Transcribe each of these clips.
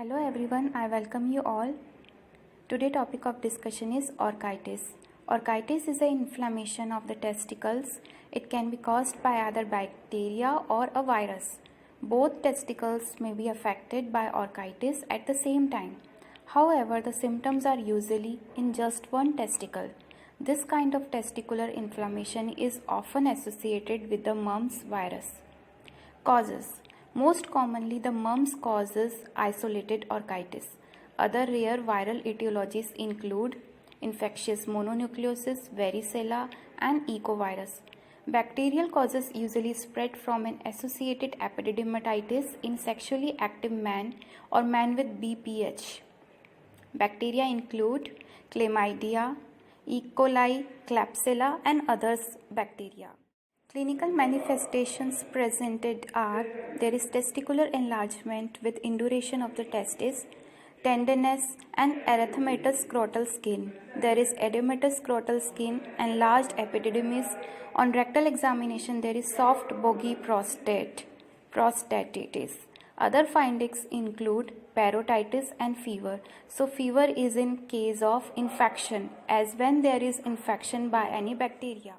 Hello everyone, I welcome you all. Today topic of discussion is orchitis. Orchitis is an inflammation of the testicles. It can be caused by either bacteria or a virus. Both testicles may be affected by orchitis at the same time. However, the symptoms are usually in just one testicle. This kind of testicular inflammation is often associated with the mumps virus. Causes. Most commonly, the mumps causes isolated orchitis. Other rare viral etiologies include infectious mononucleosis, varicella, and echovirus. Bacterial causes usually spread from an associated epididymitis in sexually active men or men with BPH. Bacteria include chlamydia, E. coli, Klebsiella, and others bacteria. Clinical manifestations presented are there is testicular enlargement with induration of the testis, tenderness, and erythematous scrotal skin. There is edematous scrotal skin, enlarged epididymis. On rectal examination, there is soft boggy prostatitis. Other findings include parotitis and fever. So fever is in case of infection, as when there is infection by any bacteria.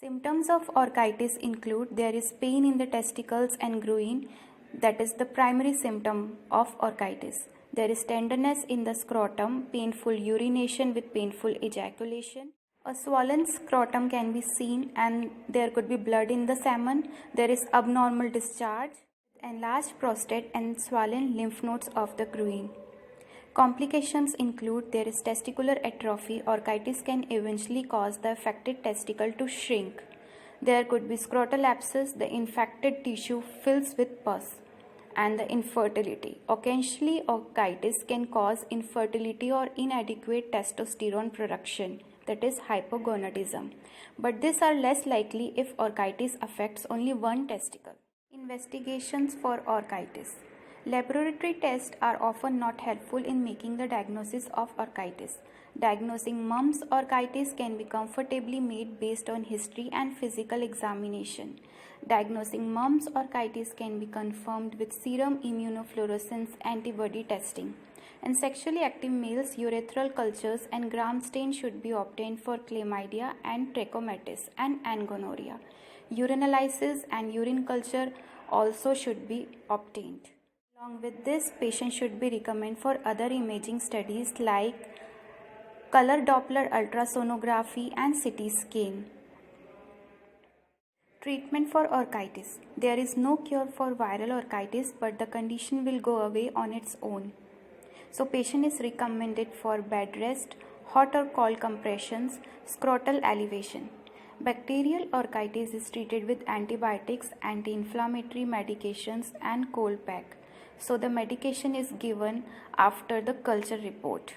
Symptoms of orchitis include there is pain in the testicles and groin, that is the primary symptom of orchitis. There is tenderness in the scrotum, painful urination with painful ejaculation. A swollen scrotum can be seen and there could be blood in the semen. There is abnormal discharge, enlarged prostate and swollen lymph nodes of the groin. Complications include there is testicular atrophy. Orchitis can eventually cause the affected testicle to shrink. There could be scrotal abscess. The infected tissue fills with pus. And the infertility. Occasionally, orchitis can cause infertility or inadequate testosterone production, that is hypogonadism. But these are less likely if orchitis affects only one testicle. Investigations for orchitis. Laboratory tests are often not helpful in making the diagnosis of orchitis. Diagnosing mumps orchitis can be comfortably made based on history and physical examination. Diagnosing mumps orchitis can be confirmed with serum immunofluorescence antibody testing. In sexually active males, urethral cultures and gram stain should be obtained for chlamydia and trachomatis and gonorrhea. Urinalysis and urine culture also should be obtained. Along with this, patients should be recommended for other imaging studies like color Doppler ultrasonography and CT scan. Treatment for orchitis. There is no cure for viral orchitis, but the condition will go away on its own. So patient is recommended for bed rest, hot or cold compressions, scrotal elevation. Bacterial orchitis is treated with antibiotics, anti-inflammatory medications and cold pack. So the medication is given after the culture report.